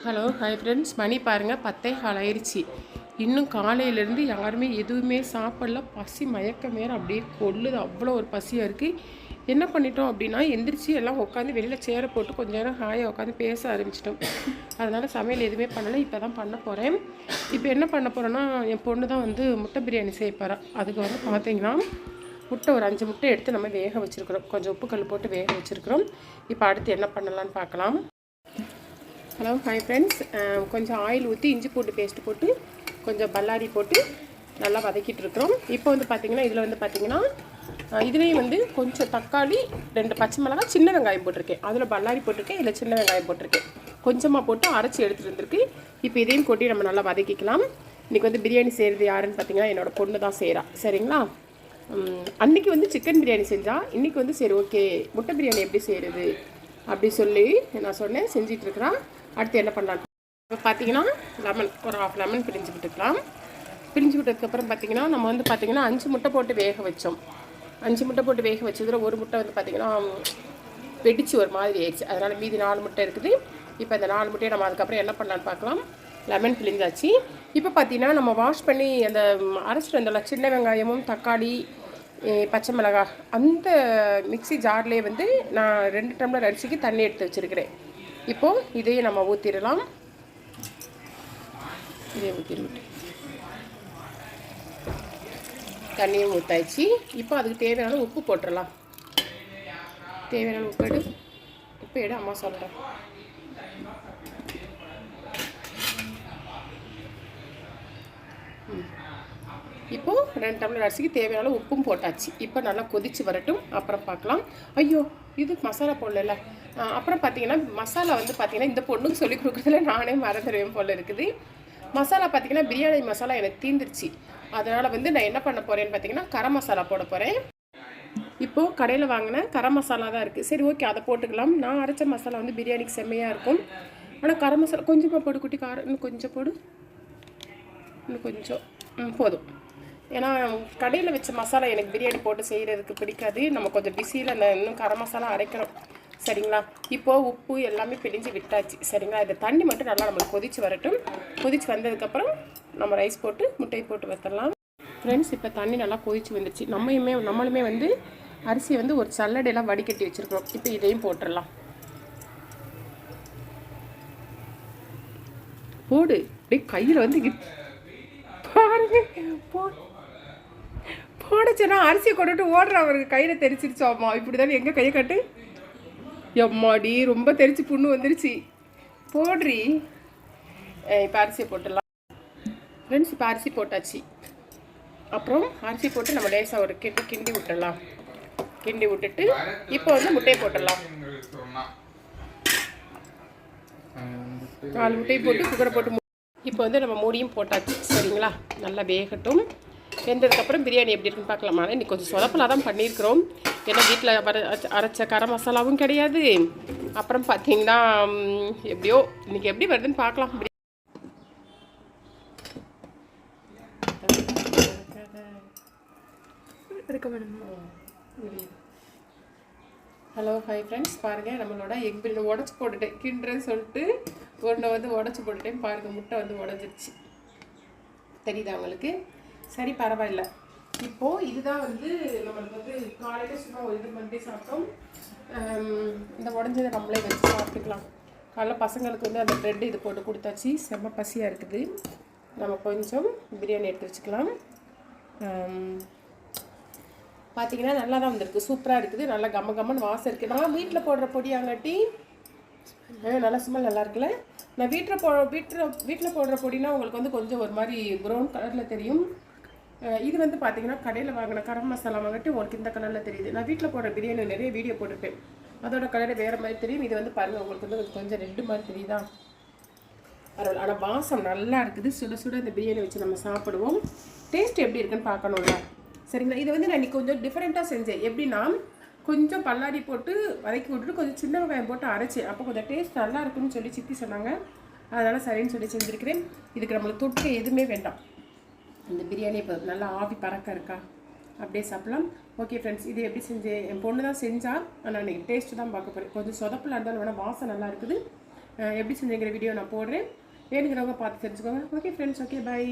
Hello hi friends, மணி பாருங்கள் 10:15 ஆயிடுச்சு. இன்னும் காலையிலேருந்து யாருமே எதுவுமே சாப்பிடல. பசி மயக்கம் வேறு அப்படியே கொள்ளுது. அவ்வளோ ஒரு பசியாக இருக்குது. என்ன பண்ணிட்டோம் அப்படின்னா, எந்திரிச்சு எல்லாம் உட்காந்து வெளியில் சேரை போட்டு கொஞ்ச நேரம் ஹாயாக உட்காந்து பேச ஆரம்பிச்சிட்டோம். அதனால் சமையல் எதுவுமே பண்ணலை. இப்போ தான் பண்ண போகிறேன். இப்போ என்ன பண்ண போகிறேன்னா, என் பொண்ணு தான் வந்து முட்டை பிரியாணி செய்ய போகிறா. அதுக்கு வந்து பார்த்தீங்கன்னா, முட்டை ஒரு 5 முட்டை எடுத்து நம்ம வேக வச்சுருக்குறோம். கொஞ்சம் உப்பு கல் போட்டு வேக வச்சுருக்குறோம். இப்போ அடுத்து என்ன பண்ணலான்னு பார்க்கலாம். ஹலோ ஹாய் ஃப்ரெண்ட்ஸ், கொஞ்சம் ஆயில் ஊற்றி இஞ்சி பூண்டு பேஸ்ட்டு போட்டு கொஞ்சம் பல்லாரி போட்டு நல்லா வதக்கிட்டு இருக்கிறோம். இப்போ வந்து பார்த்திங்கன்னா இதில் வந்து பார்த்திங்கன்னா இதுலேயும் வந்து கொஞ்சம் தக்காளி, 2 பச்சை மிளகாய், சின்ன வெங்காயம் போட்டிருக்கேன். அதில் பல்லாரி போட்டிருக்கேன், இதில் சின்ன வெங்காயம் போட்டிருக்கேன். கொஞ்சமாக போட்டு அரைச்சி எடுத்துகிட்டு வந்துருக்கு. இப்போ இதையும் கொட்டி நம்ம நல்லா வதக்கிக்கலாம். இன்றைக்கி வந்து பிரியாணி செய்கிறது யாருன்னு பார்த்திங்கன்னா என்னோடய பொண்ணு தான் செய்கிறா. சரிங்களா? அன்றைக்கி வந்து சிக்கன் பிரியாணி செஞ்சால் இன்றைக்கி வந்து சரி ஓகே முட்டை பிரியாணி எப்படி செய்கிறது அப்படி சொல்லி நான் சொன்னேன், செஞ்சிட்ருக்குறான். அடுத்து என்ன பண்ணலாம் இப்போ பார்த்தீங்கன்னா லெமன் ஒரு 1/2 லெமன் பிரிஞ்சு விட்டுக்கலாம். பிரிஞ்சு விட்டதுக்கப்புறம் பார்த்திங்கன்னா நம்ம வந்து பார்த்திங்கன்னா 5 முட்டை போட்டு வேக வச்சோம். 5 முட்டை போட்டு வேக வச்சதில் ஒரு முட்டை வந்து பார்த்திங்கன்னா வெடிச்சு ஒரு மாதிரி ஆயிடுச்சு. அதனால் மீதி 4 முட்டை இருக்குது. இப்போ இந்த 4 முட்டையை நம்ம அதுக்கப்புறம் என்ன பண்ணலான்னு பார்க்கலாம். லெமன் பிழிஞ்சாச்சு. இப்போ பார்த்திங்கன்னா நம்ம வாஷ் பண்ணி அந்த அரைச்சிட்டு வந்தோம்ல சின்ன வெங்காயமும் தக்காளி பச்சை மிளகாய் அந்த மிக்ஸி ஜார்லேயே வந்து நான் 2 டம்ளர் அரிசிக்கு தண்ணி எடுத்து வச்சுருக்கிறேன். இப்போது இதையும் நம்ம ஊற்றிடலாம். இதையும் ஊற்றிட்டு தண்ணியும் ஊற்றாச்சு. இப்போ அதுக்கு தேவையான உப்பு போட்டுடலாம். தேவையான உப்பு எடு அம்மா சொல்கிறேன். இப்போது 2 டம்ளர் அரிசிக்கு தேவையான உப்பும் போட்டாச்சு. இப்போ நல்லா கொதித்து வரட்டும், அப்புறம் பார்க்கலாம். ஐயோ இது மசாலா போடல. அப்புறம் பார்த்தீங்கன்னா மசாலா வந்து பார்த்திங்கன்னா இந்த பொண்ணுக்கு சொல்லிக் கொடுக்குறதுல நானே மறந்துடுவேன் போல் இருக்குது. மசாலா பார்த்திங்கன்னா பிரியாணி மசாலா எனக்கு தீந்துருச்சு. அதனால் வந்து நான் என்ன பண்ண போகிறேன்னு பார்த்தீங்கன்னா கரம் மசாலா போட போகிறேன். இப்போது கடையில் வாங்கின கரம் மசாலா தான் இருக்குது. சரி ஓகே அதை போட்டுக்கலாம். நான் அரைச்ச மசாலா வந்து பிரியாணிக்கு செம்மையாக இருக்கும். ஆனால் கரம் மசாலா கொஞ்சமாக போடு குட்டி, காரம் இன்னும் கொஞ்சம் போடு, இன்னும் கொஞ்சம் போதும். ஏன்னா கடையில் வச்ச மசாலா எனக்கு பிரியாணி போட்டு செய்கிறதுக்கு பிடிக்காது. நம்ம கொஞ்சம் பிஸியில் அந்த இன்னும் கரம் மசாலா அரைக்கணும். சரிங்களா? இப்போது உப்பு எல்லாமே பிழிஞ்சு விட்டாச்சு. சரிங்களா? இந்த தண்ணி மட்டும் நல்லா நம்மளுக்கு கொதித்து வரட்டும். கொதித்து வந்ததுக்கப்புறம் நம்ம ரைஸ் போட்டு முட்டையை போட்டு வைத்தரலாம். ஃப்ரெண்ட்ஸ், இப்போ தண்ணி நல்லா கொதித்து வந்துடுச்சு. நம்மளுமே வந்து அரிசியை வந்து ஒரு சல்லடையெல்லாம் வடிகட்டி வச்சுருக்கோம். இப்போ இதையும் போட்டுடலாம். போடு அப்படியே கையில் வந்து பாருங்க போடச்சுன்னா அரிசியை கொண்டுட்டு ஓடுற அவருக்கு கையில் தெரிச்சிருச்சோம்மா. இப்படி தானே எங்கே கையை கட்டு எம்மாடி ரொம்ப தெரிச்சு புண்ணு வந்துருச்சு. போடுறி. இப்போ அரிசியை போட்டுடலாம். ஃப்ரெண்ட்ஸ், இப்போ அரிசி போட்டாச்சு. அப்புறம் அரிசி போட்டு நம்ம லேசாக ஒரு கிண்டி விட்டுடலாம். கிண்டி விட்டுட்டு இப்போ வந்து முட்டையை போட்டுடலாம். 4 முட்டையை போட்டு குக்கரை போட்டு இப்போ வந்து நம்ம மூடியும் போட்டாச்சு. சரிங்களா? நல்லா வேகட்டும். வெந்ததுக்கப்புறம் பிரியாணி எப்படி இருக்குன்னு பார்க்கலாமா. இன்றைக்கி கொஞ்சம் சொதப்பலாக தான் பண்ணியிருக்கிறோம். ஏன்னா வீட்டில் அரைச்ச கரம் மசாலாவும் கிடையாது. அப்புறம் பார்த்தீங்கன்னா எப்படியோ இன்றைக்கி எப்படி வருதுன்னு பார்க்கலாம். ஹலோ ஹாய் ஃப்ரெண்ட்ஸ், பாருங்கள் நம்மளோட எக் பிரியாணி உடச்சி போட்டுட்டேன். கிண்டுறேன்னு சொல்லிட்டு ஒன்றை வந்து உடச்சி போட்டுட்டேன். பாருங்கள் முட்டை வந்து உடஞ்சிருச்சு. தெரியுதா உங்களுக்கு? சரி பரவாயில்ல. இப்போது இதுதான் வந்து நம்மளுக்கு வந்து காலையில் சும்மா ஒரு இது பண்ணி சாப்பிட்டோம். இந்த உடஞ்சதை நம்மளே வச்சு சாப்பிட்டுக்கலாம். காலைல பசங்களுக்கு வந்து அந்த ப்ரெட்டு இது போட்டு கொடுத்தாச்சு. செம்ம பசியாக இருக்குது. நம்ம கொஞ்சம் பிரியாணி எடுத்து வச்சுக்கலாம். பார்த்திங்கன்னா நல்லா தான் வந்திருக்கு. சூப்பராக இருக்குது. நல்லா கம்மன்னு வாசம் இருக்குது. நான் வீட்டில் போடுற பொடியாங்காட்டி நல்லா ஸ்மெல் நல்லா இருக்குல்ல. நான் வீட்டில் போடுற பொடினா உங்களுக்கு வந்து கொஞ்சம் ஒரு மாதிரி ப்ரௌன் கலரில் தெரியும். இது வந்து பார்த்திங்கன்னா கடையில் வாங்கின கரம் மசாலா வாங்கிட்டு உங்களுக்கு இந்த கலரில் தெரியுது. நான் வீட்டில் போடுற பிரியாணி நிறைய வீடியோ போட்டிருப்பேன். அதோட கலரை வேறு மாதிரி தெரியும். இது வந்து பாருங்கள் உங்களுக்கு வந்து கொஞ்சம் ரெட்டு மாதிரி தெரியுதா? பரவாயில்ல. ஆனால் வாசம் நல்லா இருக்குது. சுட சுட இந்த பிரியாணி வச்சு நம்ம சாப்பிடுவோம். டேஸ்ட் எப்படி இருக்குன்னு பார்க்கணும்ல. சரிங்களா? இது வந்து நான் இன்றைக்கி கொஞ்சம் டிஃப்ரெண்ட்டாக செஞ்சேன். எப்படின்னா கொஞ்சம் பல்லாரி போட்டு வதக்கி விட்டுட்டு கொஞ்சம் சின்ன வெங்காயம் போட்டு அரைச்சேன். அப்போ கொஞ்சம் டேஸ்ட் நல்லா இருக்குன்னு சொல்லி சித்தி சொன்னாங்க. அதனால் சரின்னு சொல்லி செஞ்சுருக்கிறேன். இதுக்கு நம்மளுக்கு தொட்டுக்க எதுவுமே வேண்டாம். இந்த பிரியாணி இப்போ நல்லா ஆவி பறக்க இருக்கா, அப்படியே சாப்பிட்லாம். ஓகே ஃப்ரெண்ட்ஸ், இது எப்படி செஞ்சேன்? என் பொண்ணு தான் செஞ்சால். ஆனால் இன்றைக்கி டேஸ்ட்டு தான் பார்க்க போகிறேன். கொஞ்சம் சொதப்பில் இருந்தாலும் வேணால் வாசம் நல்லா இருக்குது. எப்படி செஞ்சுங்கிற வீடியோ நான் போடுறேன். வேணுங்கிறவங்க பார்த்து தெரிஞ்சுக்கோங்க. Okay friends, okay bye.